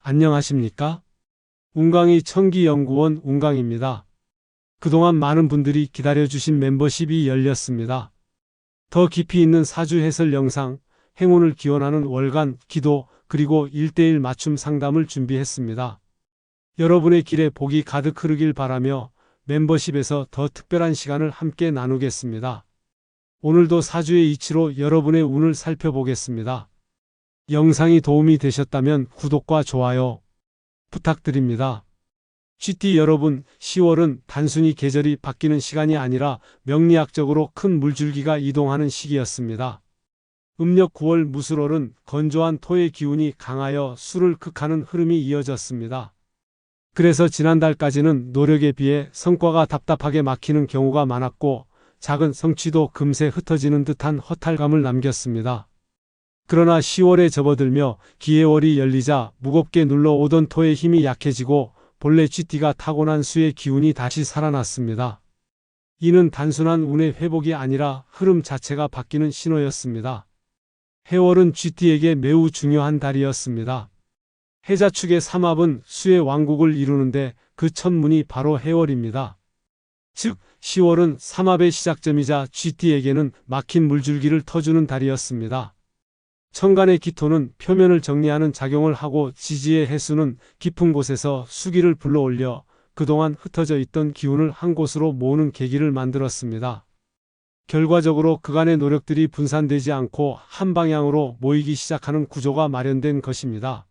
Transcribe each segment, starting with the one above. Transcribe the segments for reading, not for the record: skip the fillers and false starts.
안녕하십니까? 운강이 청기연구원 운강입니다. 그동안 많은 분들이 기다려주신 멤버십이 열렸습니다. 더 깊이 있는 사주 해설 영상, 행운을 기원하는 월간 기도, 그리고 1:1 맞춤 상담을 준비했습니다. 여러분의 길에 복이 가득 흐르길 바라며 멤버십에서 더 특별한 시간을 함께 나누겠습니다. 오늘도 사주의 이치로 여러분의 운을 살펴보겠습니다. 영상이 도움이 되셨다면 구독과 좋아요 부탁드립니다. GT 여러분, 10월은 단순히 계절이 바뀌는 시간이 아니라 명리학적으로 큰 물줄기가 이동하는 시기였습니다. 음력 9월 무술월은 건조한 토의 기운이 강하여 술을 극하는 흐름이 이어졌습니다. 그래서 지난달까지는 노력에 비해 성과가 답답하게 막히는 경우가 많았고 작은 성취도 금세 흩어지는 듯한 허탈감을 남겼습니다. 그러나 10월에 접어들며 기해월이 열리자 무겁게 눌러오던 토의 힘이 약해지고 본래 GT가 타고난 수의 기운이 다시 살아났습니다. 이는 단순한 운의 회복이 아니라 흐름 자체가 바뀌는 신호였습니다. 해월은 GT에게 매우 중요한 달이었습니다. 해자축의 삼합은 수의 왕국을 이루는데 그 첫문이 바로 해월입니다. 즉, 10월은 삼합의 시작점이자 GT에게는 막힌 물줄기를 터주는 달이었습니다. 천간의 기토는 표면을 정리하는 작용을 하고 지지의 해수는 깊은 곳에서 수기를 불러올려 그동안 흩어져 있던 기운을 한 곳으로 모으는 계기를 만들었습니다. 결과적으로 그간의 노력들이 분산되지 않고 한 방향으로 모이기 시작하는 구조가 마련된 것입니다.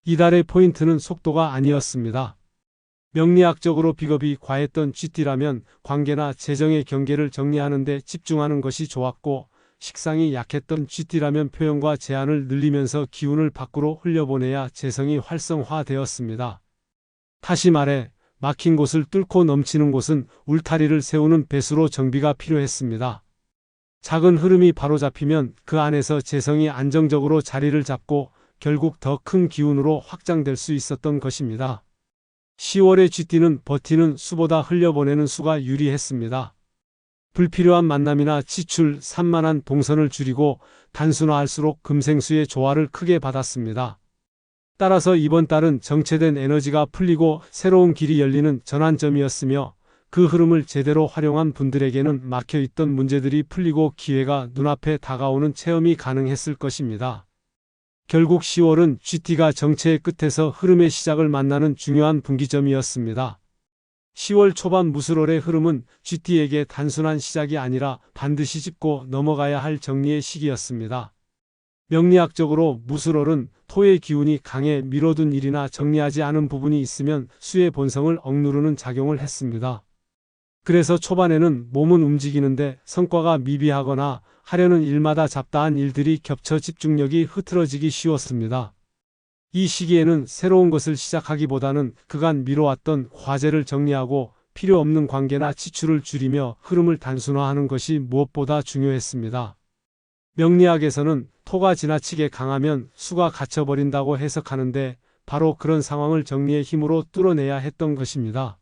이달의 포인트는 속도가 아니었습니다. 명리학적으로 비겁이 과했던 GT라면 관계나 재정의 경계를 정리하는 데 집중하는 것이 좋았고, 식상이 약했던 GT라면 표현과 제안을 늘리면서 기운을 밖으로 흘려보내야 재성이 활성화되었습니다. 다시 말해 막힌 곳을 뚫고 넘치는 곳은 울타리를 세우는 배수로 정비가 필요했습니다. 작은 흐름이 바로잡히면 그 안에서 재성이 안정적으로 자리를 잡고 결국 더 큰 기운으로 확장될 수 있었던 것입니다. 10월의 GT는 버티는 수보다 흘려보내는 수가 유리했습니다. 불필요한 만남이나 지출, 산만한 동선을 줄이고 단순화할수록 금생수의 조화를 크게 받았습니다. 따라서 이번 달은 정체된 에너지가 풀리고 새로운 길이 열리는 전환점이었으며 그 흐름을 제대로 활용한 분들에게는 막혀있던 문제들이 풀리고 기회가 눈앞에 다가오는 체험이 가능했을 것입니다. 결국 10월은 GT가 정체의 끝에서 흐름의 시작을 만나는 중요한 분기점이었습니다. 10월 초반 무술월의 흐름은 GT에게 단순한 시작이 아니라 반드시 짚고 넘어가야 할 정리의 시기였습니다. 명리학적으로 무술월은 토의 기운이 강해 미뤄둔 일이나 정리하지 않은 부분이 있으면 수의 본성을 억누르는 작용을 했습니다. 그래서 초반에는 몸은 움직이는데 성과가 미비하거나 하려는 일마다 잡다한 일들이 겹쳐 집중력이 흐트러지기 쉬웠습니다. 이 시기에는 새로운 것을 시작하기보다는 그간 미뤄왔던 과제를 정리하고 필요 없는 관계나 지출을 줄이며 흐름을 단순화하는 것이 무엇보다 중요했습니다. 명리학에서는 토가 지나치게 강하면 수가 갇혀버린다고 해석하는데 바로 그런 상황을 정리의 힘으로 뚫어내야 했던 것입니다.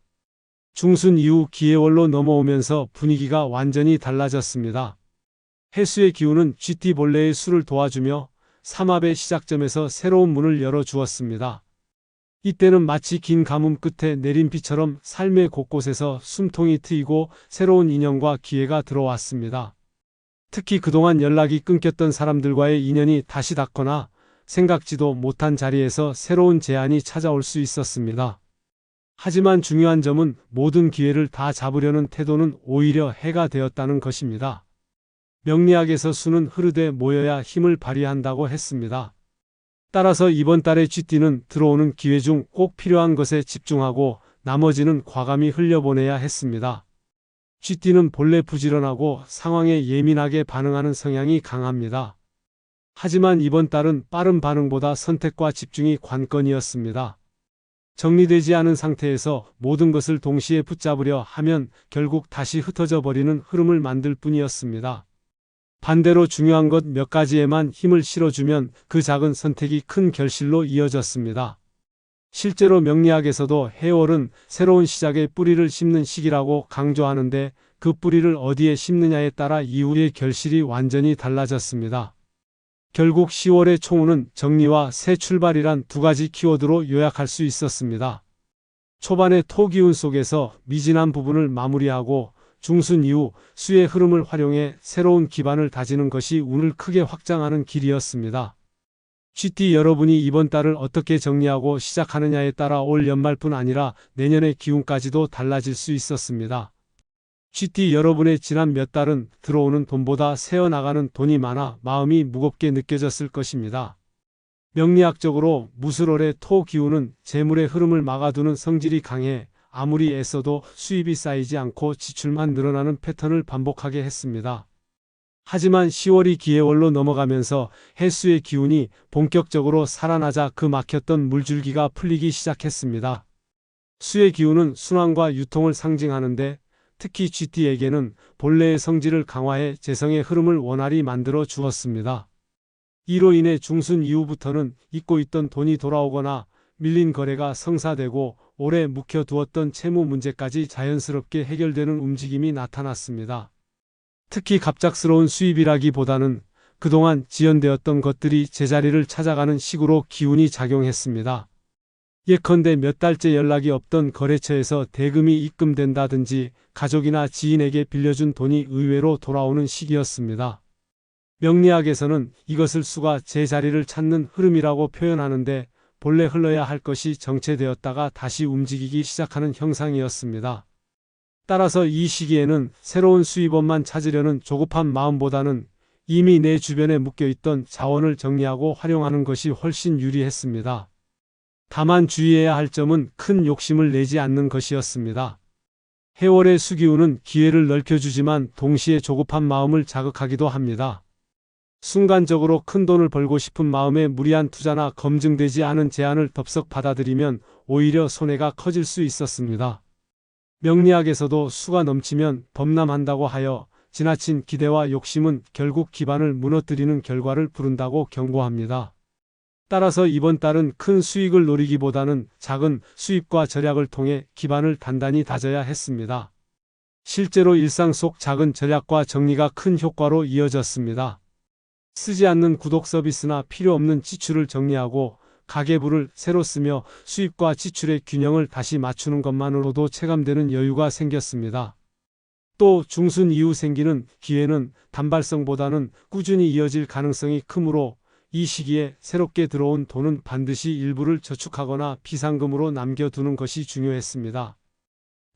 중순 이후 기해월로 넘어오면서 분위기가 완전히 달라졌습니다. 해수의 기운은 GT 본래의 수를 도와주며 삼합의 시작점에서 새로운 문을 열어주었습니다. 이때는 마치 긴 가뭄 끝에 내린 비처럼 삶의 곳곳에서 숨통이 트이고 새로운 인연과 기회가 들어왔습니다. 특히 그동안 연락이 끊겼던 사람들과의 인연이 다시 닿거나 생각지도 못한 자리에서 새로운 제안이 찾아올 수 있었습니다. 하지만 중요한 점은 모든 기회를 다 잡으려는 태도는 오히려 해가 되었다는 것입니다. 명리학에서 수는 흐르되 모여야 힘을 발휘한다고 했습니다. 따라서 이번 달의 GT는 들어오는 기회 중 꼭 필요한 것에 집중하고 나머지는 과감히 흘려보내야 했습니다. GT는 본래 부지런하고 상황에 예민하게 반응하는 성향이 강합니다. 하지만 이번 달은 빠른 반응보다 선택과 집중이 관건이었습니다. 정리되지 않은 상태에서 모든 것을 동시에 붙잡으려 하면 결국 다시 흩어져 버리는 흐름을 만들 뿐이었습니다. 반대로 중요한 것 몇 가지에만 힘을 실어주면 그 작은 선택이 큰 결실로 이어졌습니다. 실제로 명리학에서도 해월은 새로운 시작의 뿌리를 심는 시기라고 강조하는데 그 뿌리를 어디에 심느냐에 따라 이후의 결실이 완전히 달라졌습니다. 결국 10월의 총우는 정리와 새 출발이란 두 가지 키워드로 요약할 수 있었습니다. 초반의 토기운 속에서 미진한 부분을 마무리하고 중순 이후 수의 흐름을 활용해 새로운 기반을 다지는 것이 운을 크게 확장하는 길이었습니다. GT 여러분이 이번 달을 어떻게 정리하고 시작하느냐에 따라 올 연말뿐 아니라 내년의 기운까지도 달라질 수 있었습니다. GT 여러분의 지난 몇 달은 들어오는 돈보다 새어나가는 돈이 많아 마음이 무겁게 느껴졌을 것입니다. 명리학적으로 무술월의 토 기운은 재물의 흐름을 막아두는 성질이 강해 아무리 애써도 수입이 쌓이지 않고 지출만 늘어나는 패턴을 반복하게 했습니다. 하지만 10월이 기해월로 넘어가면서 해수의 기운이 본격적으로 살아나자 그 막혔던 물줄기가 풀리기 시작했습니다. 수의 기운은 순환과 유통을 상징하는데 특히 GT에게는 본래의 성질을 강화해 재성의 흐름을 원활히 만들어 주었습니다. 이로 인해 중순 이후부터는 잊고 있던 돈이 돌아오거나 밀린 거래가 성사되고 오래 묵혀두었던 채무 문제까지 자연스럽게 해결되는 움직임이 나타났습니다. 특히 갑작스러운 수입이라기보다는 그동안 지연되었던 것들이 제자리를 찾아가는 식으로 기운이 작용했습니다. 예컨대 몇 달째 연락이 없던 거래처에서 대금이 입금된다든지 가족이나 지인에게 빌려준 돈이 의외로 돌아오는 시기였습니다. 명리학에서는 이것을 수가 제자리를 찾는 흐름이라고 표현하는데 본래 흘러야 할 것이 정체되었다가 다시 움직이기 시작하는 형상이었습니다. 따라서 이 시기에는 새로운 수입원만 찾으려는 조급한 마음보다는 이미 내 주변에 묶여있던 자원을 정리하고 활용하는 것이 훨씬 유리했습니다. 다만 주의해야 할 점은 큰 욕심을 내지 않는 것이었습니다. 해월의 수기운은 기회를 넓혀주지만 동시에 조급한 마음을 자극하기도 합니다. 순간적으로 큰 돈을 벌고 싶은 마음에 무리한 투자나 검증되지 않은 제안을 덥석 받아들이면 오히려 손해가 커질 수 있었습니다. 명리학에서도 수가 넘치면 범람한다고 하여 지나친 기대와 욕심은 결국 기반을 무너뜨리는 결과를 부른다고 경고합니다. 따라서 이번 달은 큰 수익을 노리기보다는 작은 수입과 절약을 통해 기반을 단단히 다져야 했습니다. 실제로 일상 속 작은 절약과 정리가 큰 효과로 이어졌습니다. 쓰지 않는 구독 서비스나 필요 없는 지출을 정리하고 가계부를 새로 쓰며 수입과 지출의 균형을 다시 맞추는 것만으로도 체감되는 여유가 생겼습니다. 또 중순 이후 생기는 기회는 단발성보다는 꾸준히 이어질 가능성이 크므로 이 시기에 새롭게 들어온 돈은 반드시 일부를 저축하거나 비상금으로 남겨두는 것이 중요했습니다.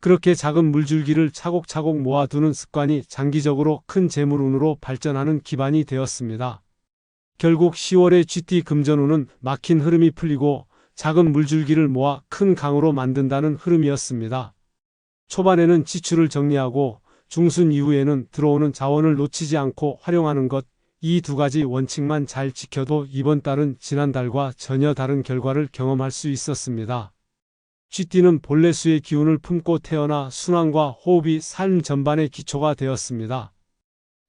그렇게 작은 물줄기를 차곡차곡 모아두는 습관이 장기적으로 큰 재물운으로 발전하는 기반이 되었습니다. 결국 10월의 GT 금전운은 막힌 흐름이 풀리고 작은 물줄기를 모아 큰 강으로 만든다는 흐름이었습니다. 초반에는 지출을 정리하고 중순 이후에는 들어오는 자원을 놓치지 않고 활용하는 것, 이 두 가지 원칙만 잘 지켜도 이번 달은 지난달과 전혀 다른 결과를 경험할 수 있었습니다. GT는 본래 수의 기운을 품고 태어나 순환과 호흡이 삶 전반의 기초가 되었습니다.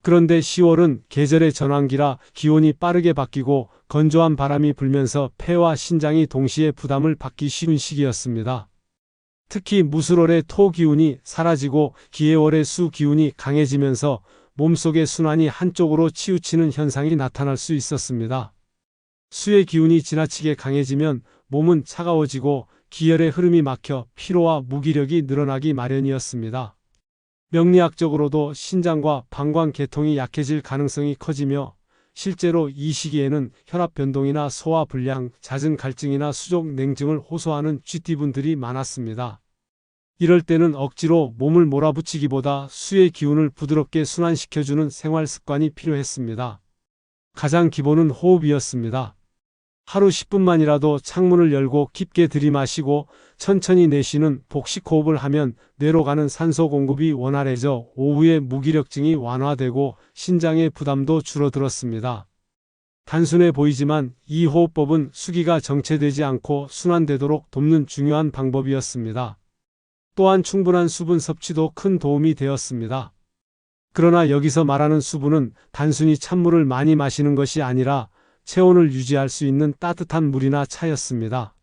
그런데 10월은 계절의 전환기라 기온이 빠르게 바뀌고 건조한 바람이 불면서 폐와 신장이 동시에 부담을 받기 쉬운 시기였습니다. 특히 무술월의 토 기운이 사라지고 기해월의 수 기운이 강해지면서 몸속의 순환이 한쪽으로 치우치는 현상이 나타날 수 있었습니다. 수의 기운이 지나치게 강해지면 몸은 차가워지고 기혈의 흐름이 막혀 피로와 무기력이 늘어나기 마련이었습니다. 명리학적으로도 신장과 방광 계통이 약해질 가능성이 커지며 실제로 이 시기에는 혈압 변동이나 소화 불량, 잦은 갈증이나 수족 냉증을 호소하는 GT분들이 많았습니다. 이럴 때는 억지로 몸을 몰아붙이기보다 수의 기운을 부드럽게 순환시켜주는 생활 습관이 필요했습니다. 가장 기본은 호흡이었습니다. 하루 10분만이라도 창문을 열고 깊게 들이마시고 천천히 내쉬는 복식 호흡을 하면 뇌로 가는 산소 공급이 원활해져 오후에 무기력증이 완화되고 신장의 부담도 줄어들었습니다. 단순해 보이지만 이 호흡법은 수기가 정체되지 않고 순환되도록 돕는 중요한 방법이었습니다. 또한 충분한 수분 섭취도 큰 도움이 되었습니다. 그러나 여기서 말하는 수분은 단순히 찬물을 많이 마시는 것이 아니라 체온을 유지할 수 있는 따뜻한 물이나 차였습니다.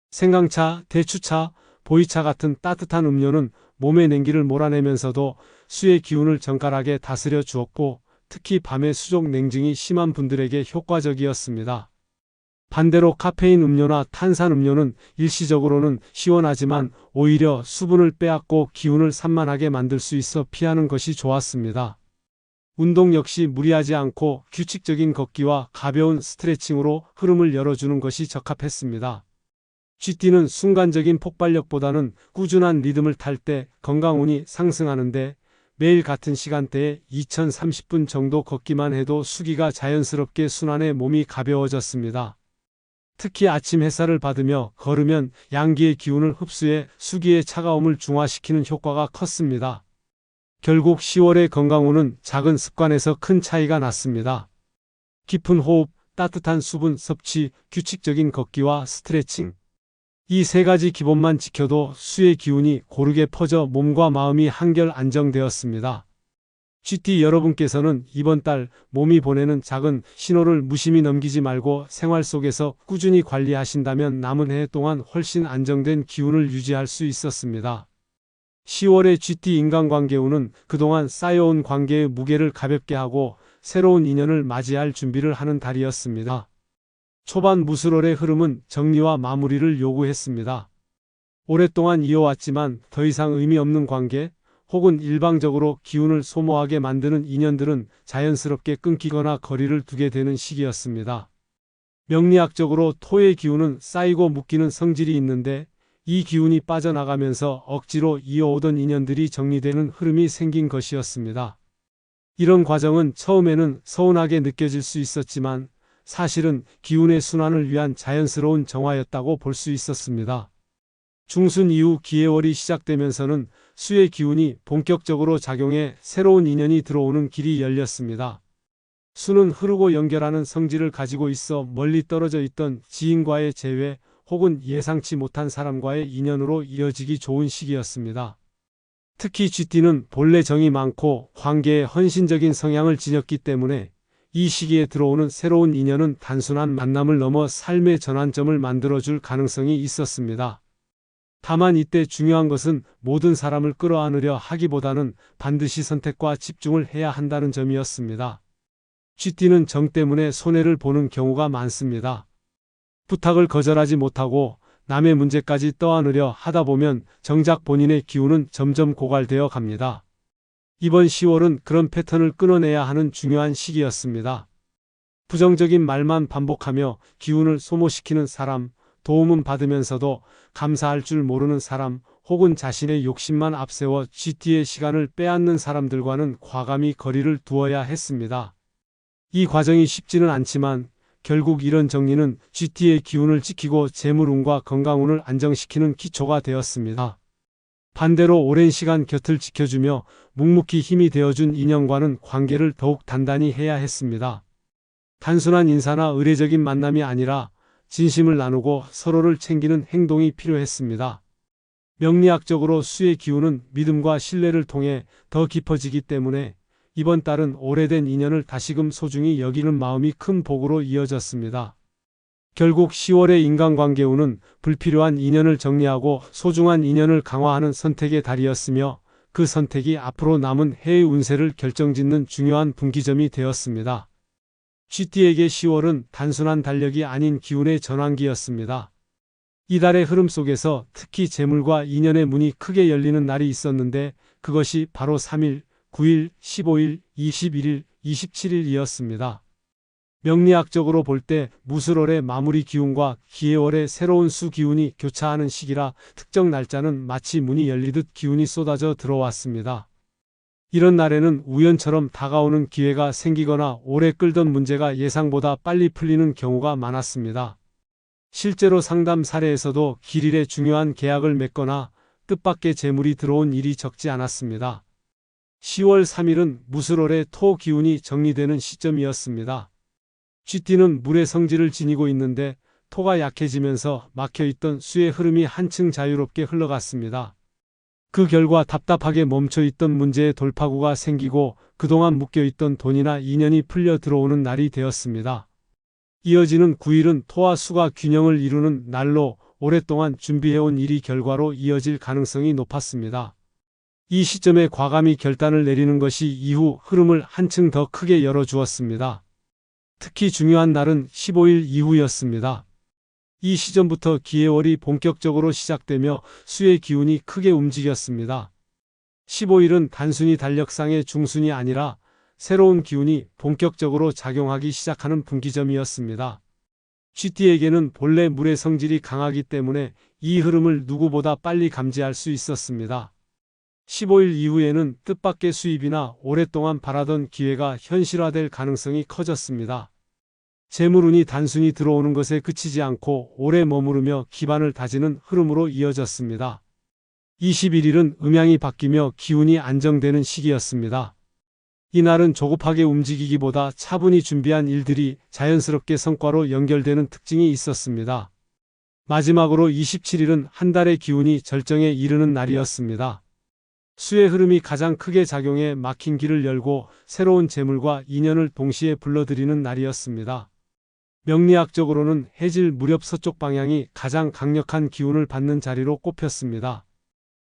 생강차, 대추차, 보이차 같은 따뜻한 음료는 몸의 냉기를 몰아내면서도 수의 기운을 정갈하게 다스려 주었고 특히 밤에 수족 냉증이 심한 분들에게 효과적이었습니다. 반대로 카페인 음료나 탄산 음료는 일시적으로는 시원하지만 오히려 수분을 빼앗고 기운을 산만하게 만들 수 있어 피하는 것이 좋았습니다. 운동 역시 무리하지 않고 규칙적인 걷기와 가벼운 스트레칭으로 흐름을 열어주는 것이 적합했습니다. GT는 순간적인 폭발력보다는 꾸준한 리듬을 탈 때 건강운이 상승하는데 매일 같은 시간대에 2030분 정도 걷기만 해도 수기가 자연스럽게 순환해 몸이 가벼워졌습니다. 특히 아침 햇살을 받으며 걸으면 양기의 기운을 흡수해 수기의 차가움을 중화시키는 효과가 컸습니다. 결국 10월의 건강운은 작은 습관에서 큰 차이가 났습니다. 깊은 호흡, 따뜻한 수분 섭취, 규칙적인 걷기와 스트레칭. 이 세 가지 기본만 지켜도 수의 기운이 고르게 퍼져 몸과 마음이 한결 안정되었습니다. GT 여러분께서는 이번 달 몸이 보내는 작은 신호를 무심히 넘기지 말고 생활 속에서 꾸준히 관리하신다면 남은 해 동안 훨씬 안정된 기운을 유지할 수 있었습니다. 10월의 GT 인간관계운은 그동안 쌓여온 관계의 무게를 가볍게 하고 새로운 인연을 맞이할 준비를 하는 달이었습니다. 초반 무술월의 흐름은 정리와 마무리를 요구했습니다. 오랫동안 이어왔지만 더 이상 의미 없는 관계, 혹은 일방적으로 기운을 소모하게 만드는 인연들은 자연스럽게 끊기거나 거리를 두게 되는 시기였습니다. 명리학적으로 토의 기운은 쌓이고 묶이는 성질이 있는데 이 기운이 빠져나가면서 억지로 이어오던 인연들이 정리되는 흐름이 생긴 것이었습니다. 이런 과정은 처음에는 서운하게 느껴질 수 있었지만 사실은 기운의 순환을 위한 자연스러운 정화였다고 볼 수 있었습니다. 중순 이후 기해월이 시작되면서는 수의 기운이 본격적으로 작용해 새로운 인연이 들어오는 길이 열렸습니다. 수는 흐르고 연결하는 성질을 가지고 있어 멀리 떨어져 있던 지인과의 재회 혹은 예상치 못한 사람과의 인연으로 이어지기 좋은 시기였습니다. 특히 GT는 본래 정이 많고 관계에 헌신적인 성향을 지녔기 때문에 이 시기에 들어오는 새로운 인연은 단순한 만남을 넘어 삶의 전환점을 만들어줄 가능성이 있었습니다. 다만 이때 중요한 것은 모든 사람을 끌어안으려 하기보다는 반드시 선택과 집중을 해야 한다는 점이었습니다. GT는 정 때문에 손해를 보는 경우가 많습니다. 부탁을 거절하지 못하고 남의 문제까지 떠안으려 하다 보면 정작 본인의 기운은 점점 고갈되어 갑니다. 이번 10월은 그런 패턴을 끊어내야 하는 중요한 시기였습니다. 부정적인 말만 반복하며 기운을 소모시키는 사람, 도움은 받으면서도 감사할 줄 모르는 사람, 혹은 자신의 욕심만 앞세워 GT의 시간을 빼앗는 사람들과는 과감히 거리를 두어야 했습니다. 이 과정이 쉽지는 않지만 결국 이런 정리는 GT의 기운을 지키고 재물운과 건강운을 안정시키는 기초가 되었습니다. 반대로 오랜 시간 곁을 지켜주며 묵묵히 힘이 되어준 인연과는 관계를 더욱 단단히 해야 했습니다. 단순한 인사나 의례적인 만남이 아니라 진심을 나누고 서로를 챙기는 행동이 필요했습니다. 명리학적으로 수의 기운은 믿음과 신뢰를 통해 더 깊어지기 때문에 이번 달은 오래된 인연을 다시금 소중히 여기는 마음이 큰 복으로 이어졌습니다. 결국 10월의 인간관계운은 불필요한 인연을 정리하고 소중한 인연을 강화하는 선택의 달이었으며 그 선택이 앞으로 남은 해의 운세를 결정짓는 중요한 분기점이 되었습니다. GT에게 10월은 단순한 달력이 아닌 기운의 전환기였습니다. 이달의 흐름 속에서 특히 재물과 인연의 문이 크게 열리는 날이 있었는데 그것이 바로 3일, 9일, 15일, 21일, 27일이었습니다. 명리학적으로 볼 때 무술월의 마무리 기운과 기해월의 새로운 수 기운이 교차하는 시기라 특정 날짜는 마치 문이 열리듯 기운이 쏟아져 들어왔습니다. 이런 날에는 우연처럼 다가오는 기회가 생기거나 오래 끌던 문제가 예상보다 빨리 풀리는 경우가 많았습니다. 실제로 상담 사례에서도 길일에 중요한 계약을 맺거나 뜻밖의 재물이 들어온 일이 적지 않았습니다. 10월 3일은 무술월의 토 기운이 정리되는 시점이었습니다. GT는 물의 성질을 지니고 있는데 토가 약해지면서 막혀있던 수의 흐름이 한층 자유롭게 흘러갔습니다. 그 결과 답답하게 멈춰있던 문제의 돌파구가 생기고 그동안 묶여있던 돈이나 인연이 풀려 들어오는 날이 되었습니다. 이어지는 9일은 토와 수가 균형을 이루는 날로 오랫동안 준비해온 일이 결과로 이어질 가능성이 높았습니다. 이 시점에 과감히 결단을 내리는 것이 이후 흐름을 한층 더 크게 열어주었습니다. 특히 중요한 날은 15일 이후였습니다. 이 시점부터 기해월이 본격적으로 시작되며 수의 기운이 크게 움직였습니다. 15일은 단순히 달력상의 중순이 아니라 새로운 기운이 본격적으로 작용하기 시작하는 분기점이었습니다. 쥐띠에게는 본래 물의 성질이 강하기 때문에 이 흐름을 누구보다 빨리 감지할 수 있었습니다. 15일 이후에는 뜻밖의 수입이나 오랫동안 바라던 기회가 현실화될 가능성이 커졌습니다. 재물운이 단순히 들어오는 것에 그치지 않고 오래 머무르며 기반을 다지는 흐름으로 이어졌습니다. 21일은 음양이 바뀌며 기운이 안정되는 시기였습니다. 이날은 조급하게 움직이기보다 차분히 준비한 일들이 자연스럽게 성과로 연결되는 특징이 있었습니다. 마지막으로 27일은 한 달의 기운이 절정에 이르는 날이었습니다. 수의 흐름이 가장 크게 작용해 막힌 길을 열고 새로운 재물과 인연을 동시에 불러들이는 날이었습니다. 명리학적으로는 해질 무렵 서쪽 방향이 가장 강력한 기운을 받는 자리로 꼽혔습니다.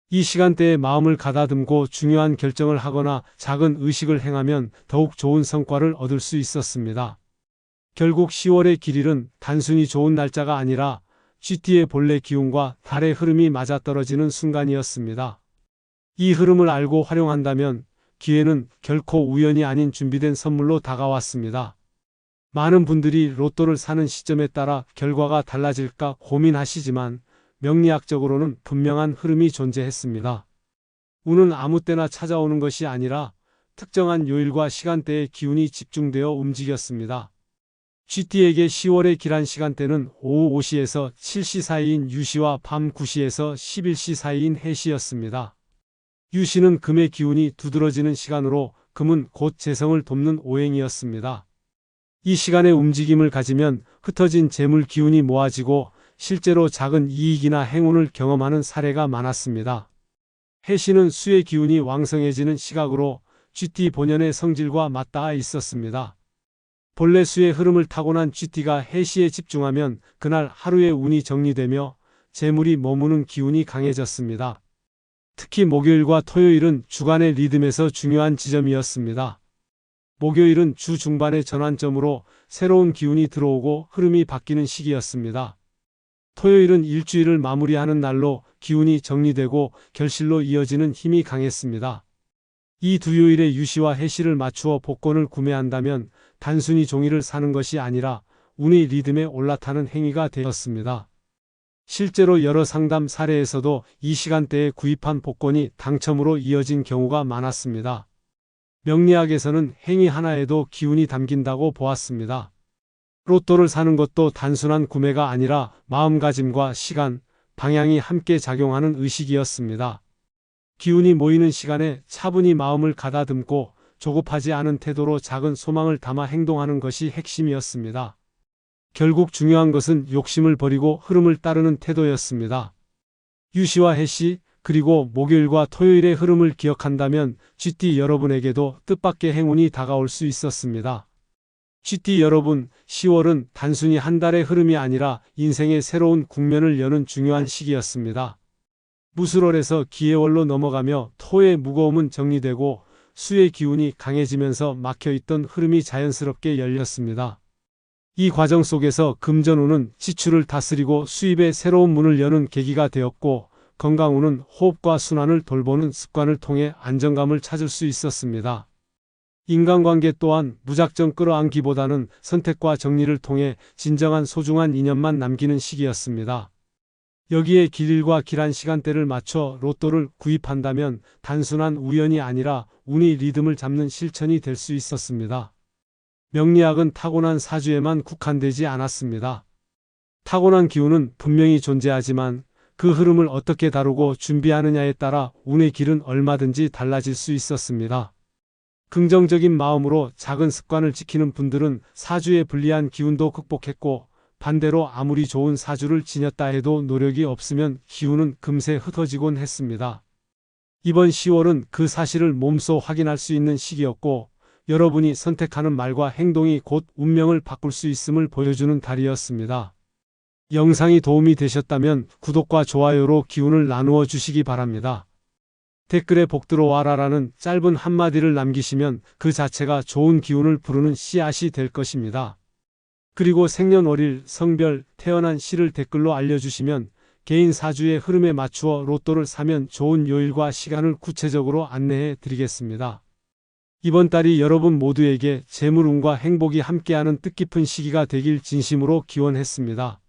이 시간대에 마음을 가다듬고 중요한 결정을 하거나 작은 의식을 행하면 더욱 좋은 성과를 얻을 수 있었습니다. 결국 10월의 길일은 단순히 좋은 날짜가 아니라 쥐띠의 본래 기운과 달의 흐름이 맞아떨어지는 순간이었습니다. 이 흐름을 알고 활용한다면 기회는 결코 우연이 아닌 준비된 선물로 다가왔습니다. 많은 분들이 로또를 사는 시점에 따라 결과가 달라질까 고민하시지만 명리학적으로는 분명한 흐름이 존재했습니다. 운은 아무 때나 찾아오는 것이 아니라 특정한 요일과 시간대에 기운이 집중되어 움직였습니다. 쥐띠에게 10월의 길한 시간대는 오후 5시에서 7시 사이인 유시와 밤 9시에서 11시 사이인 해시였습니다. 유시는 금의 기운이 두드러지는 시간으로 금은 곧 재성을 돕는 오행이었습니다. 이 시간에 움직임을 가지면 흩어진 재물 기운이 모아지고 실제로 작은 이익이나 행운을 경험하는 사례가 많았습니다. 해시는 수의 기운이 왕성해지는 시각으로 쥐띠 본연의 성질과 맞닿아 있었습니다. 본래 수의 흐름을 타고난 쥐띠가 해시에 집중하면 그날 하루의 운이 정리되며 재물이 머무는 기운이 강해졌습니다. 특히 목요일과 토요일은 주간의 리듬에서 중요한 지점이었습니다. 목요일은 주 중반의 전환점으로 새로운 기운이 들어오고 흐름이 바뀌는 시기였습니다. 토요일은 일주일을 마무리하는 날로 기운이 정리되고 결실로 이어지는 힘이 강했습니다. 이 두 요일의 유시와 해시를 맞추어 복권을 구매한다면 단순히 종이를 사는 것이 아니라 운의 리듬에 올라타는 행위가 되었습니다. 실제로 여러 상담 사례에서도 이 시간대에 구입한 복권이 당첨으로 이어진 경우가 많았습니다. 명리학에서는 행위 하나에도 기운이 담긴다고 보았습니다. 로또를 사는 것도 단순한 구매가 아니라 마음가짐과 시간, 방향이 함께 작용하는 의식이었습니다. 기운이 모이는 시간에 차분히 마음을 가다듬고 조급하지 않은 태도로 작은 소망을 담아 행동하는 것이 핵심이었습니다. 결국 중요한 것은 욕심을 버리고 흐름을 따르는 태도였습니다. 유시와 해시, 그리고 목요일과 토요일의 흐름을 기억한다면 쥐띠 여러분에게도 뜻밖의 행운이 다가올 수 있었습니다. 쥐띠 여러분, 10월은 단순히 한 달의 흐름이 아니라 인생의 새로운 국면을 여는 중요한 시기였습니다. 무술월에서 기해월로 넘어가며 토의 무거움은 정리되고 수의 기운이 강해지면서 막혀있던 흐름이 자연스럽게 열렸습니다. 이 과정 속에서 금전운은 지출을 다스리고 수입의 새로운 문을 여는 계기가 되었고, 건강운은 호흡과 순환을 돌보는 습관을 통해 안정감을 찾을 수 있었습니다. 인간관계 또한 무작정 끌어안기보다는 선택과 정리를 통해 진정한 소중한 인연만 남기는 시기였습니다. 여기에 길일과 길한 시간대를 맞춰 로또를 구입한다면 단순한 우연이 아니라 운의 리듬을 잡는 실천이 될 수 있었습니다. 명리학은 타고난 사주에만 국한되지 않았습니다. 타고난 기운은 분명히 존재하지만 그 흐름을 어떻게 다루고 준비하느냐에 따라 운의 길은 얼마든지 달라질 수 있었습니다. 긍정적인 마음으로 작은 습관을 지키는 분들은 사주의 불리한 기운도 극복했고, 반대로 아무리 좋은 사주를 지녔다 해도 노력이 없으면 기운은 금세 흩어지곤 했습니다. 이번 10월은 그 사실을 몸소 확인할 수 있는 시기였고, 여러분이 선택하는 말과 행동이 곧 운명을 바꿀 수 있음을 보여주는 달이었습니다. 영상이 도움이 되셨다면 구독과 좋아요로 기운을 나누어 주시기 바랍니다. 댓글에 복 들어와라라는 짧은 한마디를 남기시면 그 자체가 좋은 기운을 부르는 씨앗이 될 것입니다. 그리고 생년월일, 성별, 태어난 시를 댓글로 알려주시면 개인 사주의 흐름에 맞추어 로또를 사면 좋은 요일과 시간을 구체적으로 안내해 드리겠습니다. 이번 달이 여러분 모두에게 재물운과 행복이 함께하는 뜻깊은 시기가 되길 진심으로 기원했습니다.